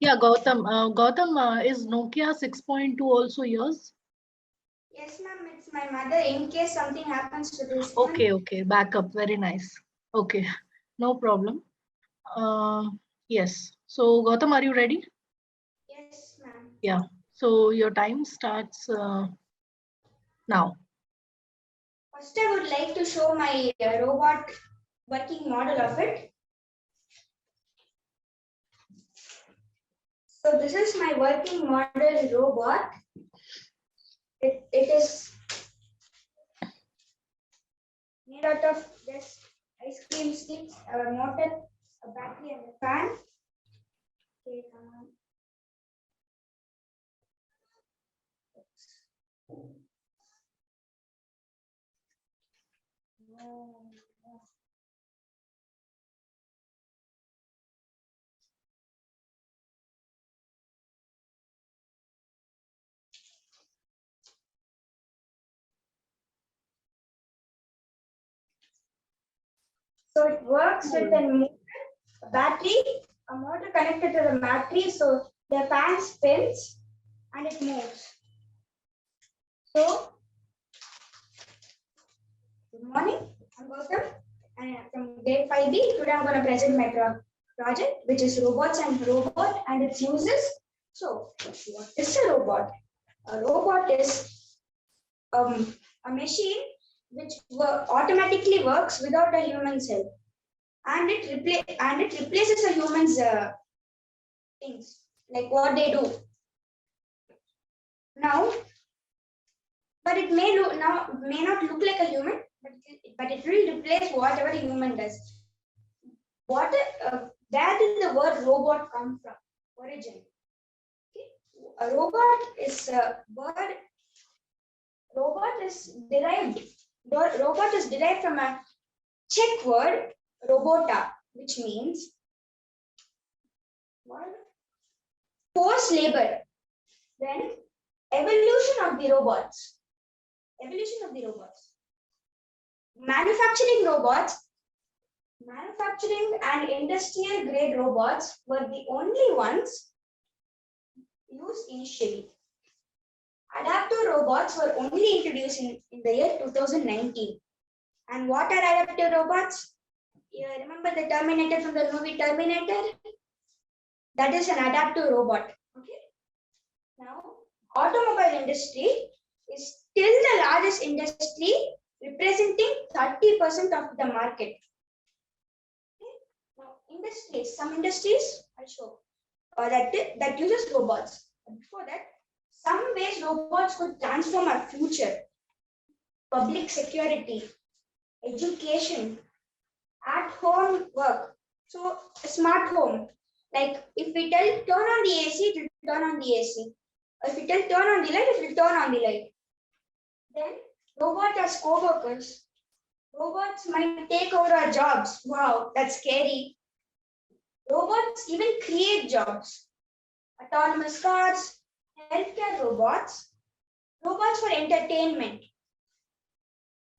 Yeah, Gautam. Gautam, is Nokia 6.2 also yours? Yes, ma'am. It's my mother. In case something happens to this one. Okay. Backup. Very nice. Okay, no problem. Yes. So, Gautam, are you ready? Yes, ma'am. Yeah. So your time starts now. First, I would like to show my robot working model of it. So this is my working model robot. It is made out of this ice cream sticks, a motor, a battery, and a fan. Okay, come on. So it works with a battery, a motor connected to the battery. So the fan spins and it moves. So, good morning, I'm Gautam, and from grade 5B. Today I'm going to present my project, which is robots and robot and its uses. So, what is a robot? A robot is a machine which automatically works without a human's help, and it replaces a human's things like what they do now. But it may not look like a human, but it will replace whatever a human does. Where did the word robot come from? Origin. Okay. A robot is a word. Robot is derived from a Czech word robota, which means forced labor. Then evolution of the robots. Manufacturing and industrial grade robots were the only ones used initially. Adaptive robots were only introduced in the year 2019. And what are adaptive robots? You remember the Terminator from the movie Terminator? That is an adaptive robot. Okay. Now, automobile industry is still the largest industry, representing 30% of the market. Okay. Now, some industries I'll show that uses robots. But before that, some ways robots could transform our future: public security, education, at-home work. So, a smart home. Like if we tell turn on the AC, it will turn on the AC. If we tell turn on the light, it will turn on the light. Then robots as co-workers. Robots might take over our jobs. Wow, that's scary. Robots even create jobs. Autonomous cars, healthcare robots, robots for entertainment.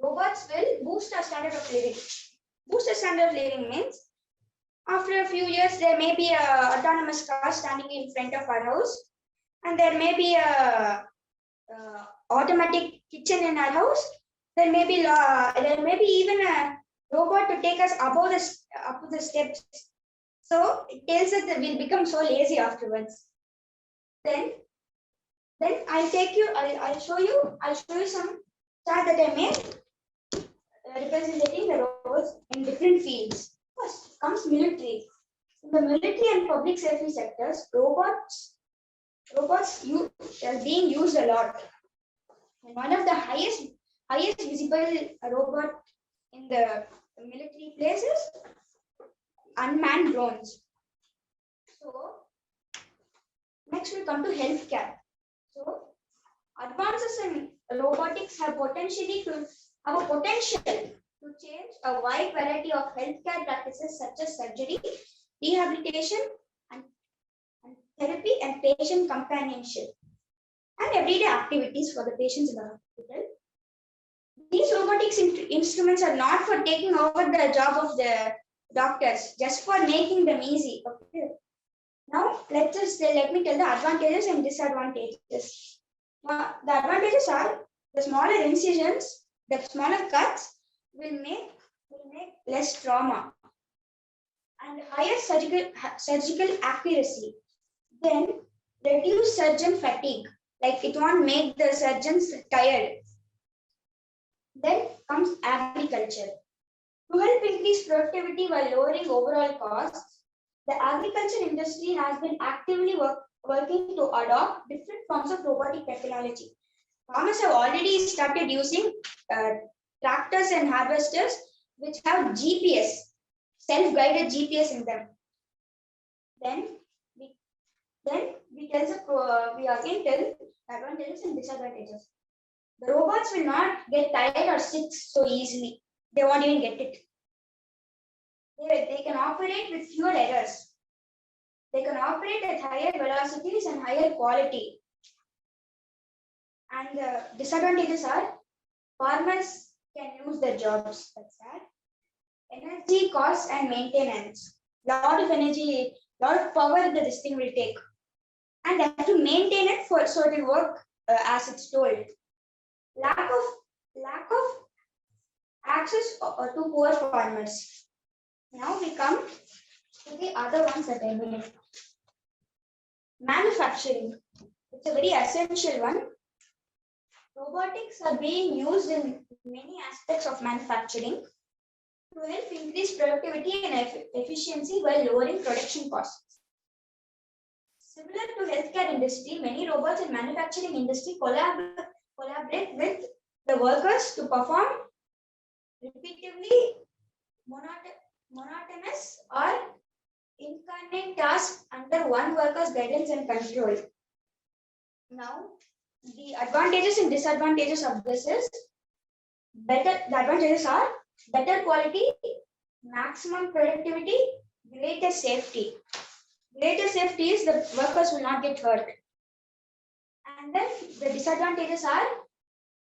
Robots will boost our standard of living. Boost our standard of living means after a few years, there may be a autonomous car standing in front of our house, and there may be a automatic kitchen in our house. There may be even a robot to take us up the steps. So it tells us that we'll become so lazy afterwards. Then I'll show you some chart that I made representing the robots in different fields. First comes military. In the military and public safety sectors, robots are being used a lot. And one of the highest visible robot in the military places, unmanned drones. So next we come to healthcare. So advances in robotics have a potential to change a wide variety of healthcare practices such as surgery, rehabilitation, and therapy and patient companionship, and everyday activities for the patients in the hospital. These robotics instruments are not for taking over the job of the doctors, just for making them easy. Okay. Now, let me tell the advantages and disadvantages. The advantages are the smaller incisions, the smaller cuts will make less trauma and higher surgical accuracy. Then reduce surgeon fatigue, like it won't make the surgeons tired. Then comes agriculture. To help increase productivity while lowering overall costs, the agriculture industry has been actively working to adopt different forms of robotic technology. Farmers have already started using tractors and harvesters which have GPS, self-guided GPS in them. Then we again tell advantages and disadvantages. The robots will not get tired or sick so easily. They won't even get it. They can operate with fewer errors. They can operate at higher velocities and higher quality. And the disadvantages are farmers can lose their jobs. That's sad. Energy costs and maintenance. Lot of energy, lot of power that this thing will take. And they have to maintain it so it will work as it's told. Lack of access to poor farmers. Now we come to the other ones that I made. Manufacturing. It's a very essential one. Robotics are being used in many aspects of manufacturing to help increase productivity and efficiency while lowering production costs. Similar to healthcare industry, many robots in manufacturing industry collaborate with the workers to perform repeatedly monotonous or inconvenient tasks under one worker's guidance and control. Now, the advantages and disadvantages of this is the advantages are better quality, maximum productivity, greater safety. Greater safety is the workers will not get hurt. And then the disadvantages are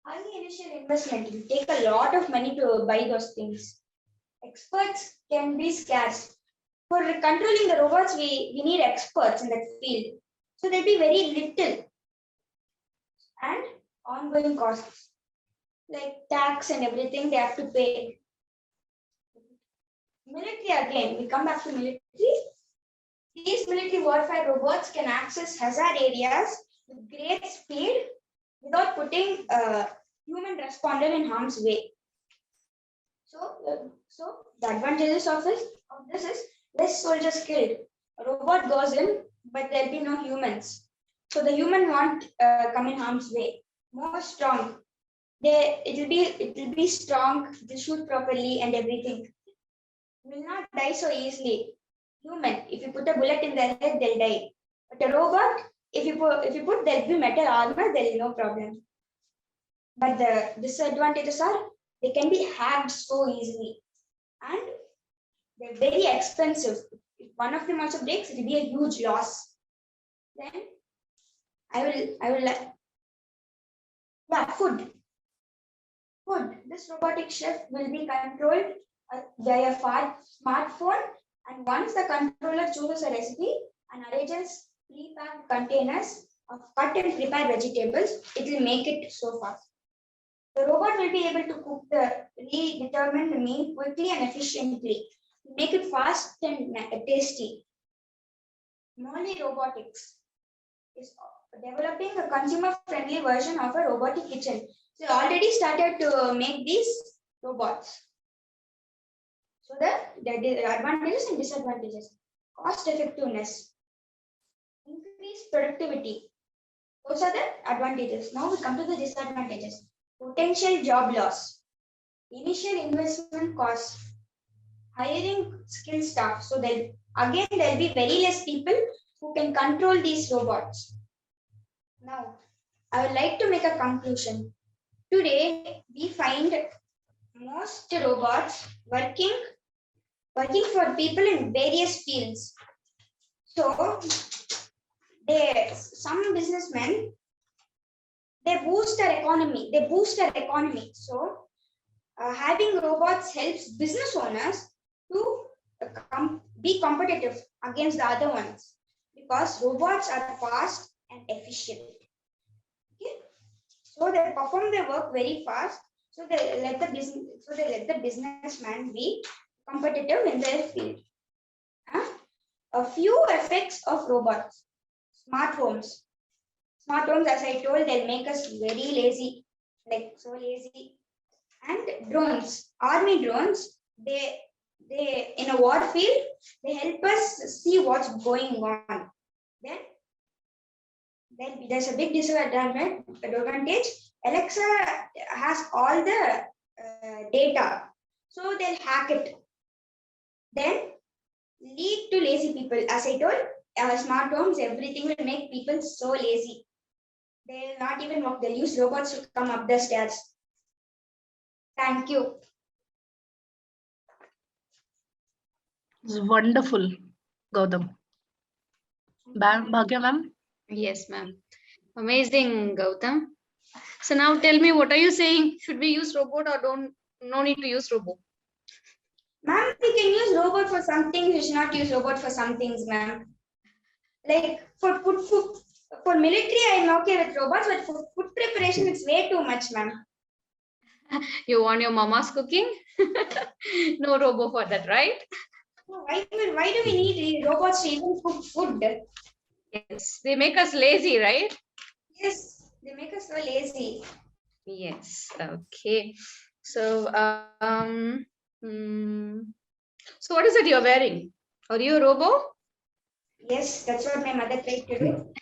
high initial investment. It will take a lot of money to buy those things. Experts can be scarce. For controlling the robots, we need experts in that field. So there'll be very little and ongoing costs like tax and everything they have to pay. Military again, we come back to military. These military warfare robots can access hazard areas with great speed without putting human responder in harm's way. So the advantages of this is less soldiers killed. A robot goes in, but there'll be no humans. So the human won't come in harm's way. More strong. It will be strong. It will shoot properly and everything. Will not die so easily. Human, if you put a bullet in their head, they'll die. But a robot, if you put there'll be metal armor, there'll be no problem. But the disadvantages are they can be hacked so easily, and they're very expensive. If one of them also breaks, it will be a huge loss. Then food. This robotic chef will be controlled by a smartphone, and once the controller chooses a recipe and arranges pre-packed containers of cut and prepared vegetables, it will make it so fast. The robot will be able to cook the predetermined meal quickly and efficiently, make it fast and tasty. Molly Robotics is developing a consumer-friendly version of a robotic kitchen. So already started to make these robots. So the advantages and disadvantages. Cost effectiveness. Increased productivity. Those are the advantages. Now we come to the disadvantages. Potential job loss. Initial investment costs. Hiring skilled staff. So there will be very less people who can control these robots. Now, I would like to make a conclusion. Today, we find most robots working for people in various fields. So, some businessmen, they boost their economy. So, having robots helps business owners to be competitive against the other ones. because robots are fast and efficient. Okay? So they perform their work very fast. So they let the businessman be competitive in their field. A few effects of robots. Smart homes. Smart homes, as I told, they'll make us very lazy, like so lazy. And drones, army drones, they in a war field, they help us see what's going on. Then there's a big advantage. Alexa has all the data, so they'll hack it. Then lead to lazy people. As I told, smart homes, everything will make people so lazy. They'll not even walk. They'll use robots to come up the stairs. Thank you. It's wonderful, Gautam. Bhagya ma'am? Yes, ma'am. Amazing, Gautam. So now tell me, what are you saying? Should we use robot or no need to use robot? Ma'am, we can use robot for some things. We should not use robot for some things, ma'am. Like for military, I'm okay with robots, but for food preparation, it's way too much, ma'am. You want your mama's cooking? No robot for that, right? Why do we need robots to even cook food? Yes, they make us lazy, right? Yes, they make us so lazy. Yes, okay. So, so what is it you're wearing? Are you a robo? Yes, that's what my mother tried to do.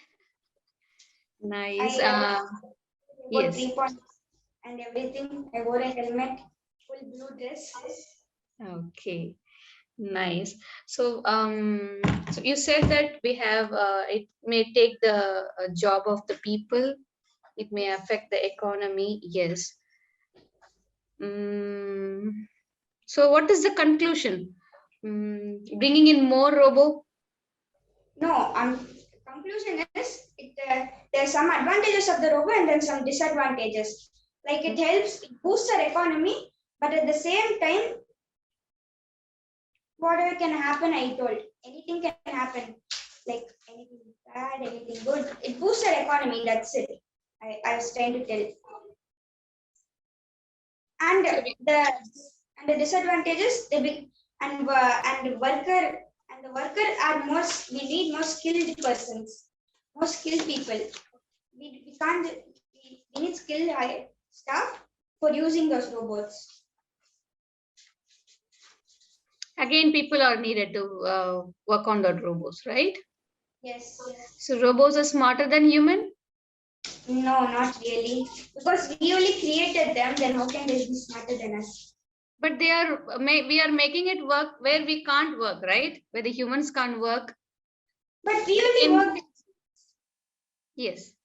Nice. I Yes. 3 points and everything. I wore a helmet, full blue dress. Okay. Nice. So, so you said that we have it may take the job of the people. It may affect the economy. Yes. So, what is the conclusion? Bringing in more robo. No, conclusion is there's some advantages of the robot and then some disadvantages. Like it helps boost our economy, but at the same time, whatever can happen, I told anything can happen. Like anything bad, anything good. It boosts our economy. That's it. I was trying to tell. And the disadvantages, the worker are we need more skilled persons, more skilled people. We need skilled staff for using those robots. Again, people are needed to work on the robots, right? Yes. So robots are smarter than human? No, not really. Because we only created them, then how can they be smarter than us? But we are making it work where we can't work, right? Where the humans can't work. But we only worked. Yes.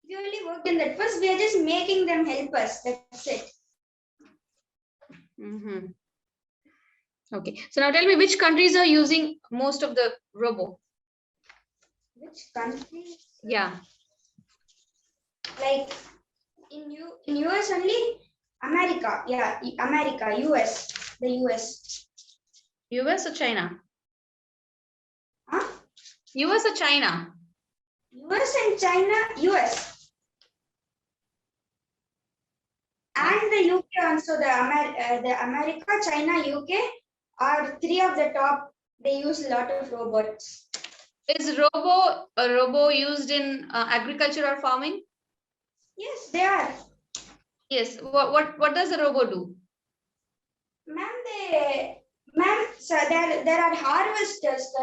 We only worked in that. First, we are just making them help us. That's it. Okay. So now tell me, which countries are using most of the robo? Which countries? Yeah. Like in US only? America. Yeah, America, US. The US. US or China? Huh? US or China? US and China, US. And the UK also, the America, China, UK are 3 of the top. They use a lot of robots. Is a robo used in agriculture or farming? Yes, they are. Yes. What does a robo do? Ma'am, so there are harvesters.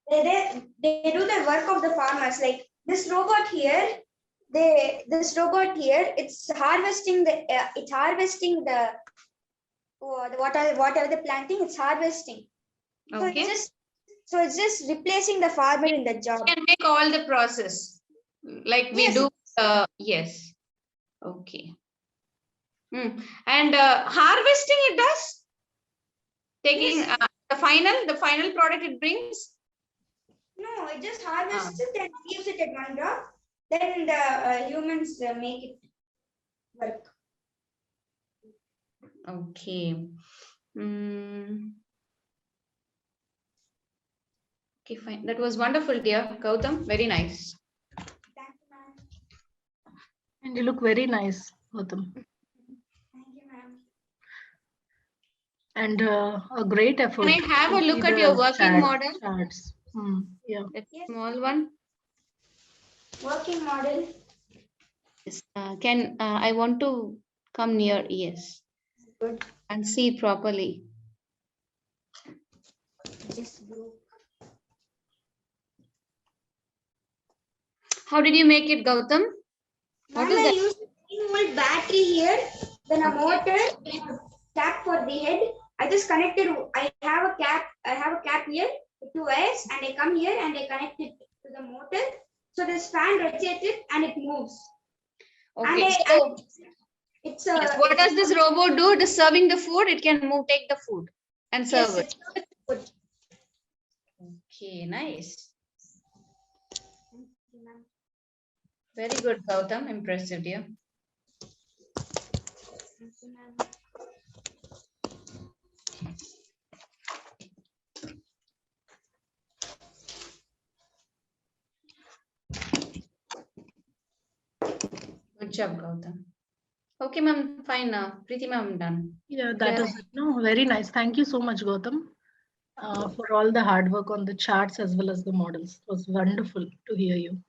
They do the work of the farmers. Like this robot here, it's harvesting the whatever the planting, it's harvesting. Okay. So it's just replacing the farmer in the job. We can make all the process like we do. Yes. Okay. And harvesting it does? Taking the final product it brings? No, it just harvests it and leaves it at one drop. Then the humans make it work. Okay. Okay, fine. That was wonderful, dear Gautam. Very nice. Thank you, ma'am. And you look very nice, Gautam. Thank you, ma'am. And a great effort. Can I have to a look see at your the working model? charts. Yeah. That Yes. small one. Working model. Yes. I want to come near? Yes. Good. And see it properly. This group. How did you make it, Gautam? What Ma'am, is I that? used a 9-volt battery here, then a Okay. motor, cap for the head. I just connected. I have a cap here with 2 wires, and I come here and I connect it to the motor. So this fan rotates it and it moves. Okay. And So, it's yes, what does this robot do? It is serving the food. It can move, take the food, and serve yes, it. it's good. Okay, nice. Thank you, ma'am. Very good, Gautam. Impressive, dear. Thank you, ma'am. Good job, Gautam. Okay, ma'am. Fine. Preeti ma'am, done. Yeah, that is it. No, very nice. Thank you so much, Gautam, for all the hard work on the charts as well as the models. It was wonderful to hear you.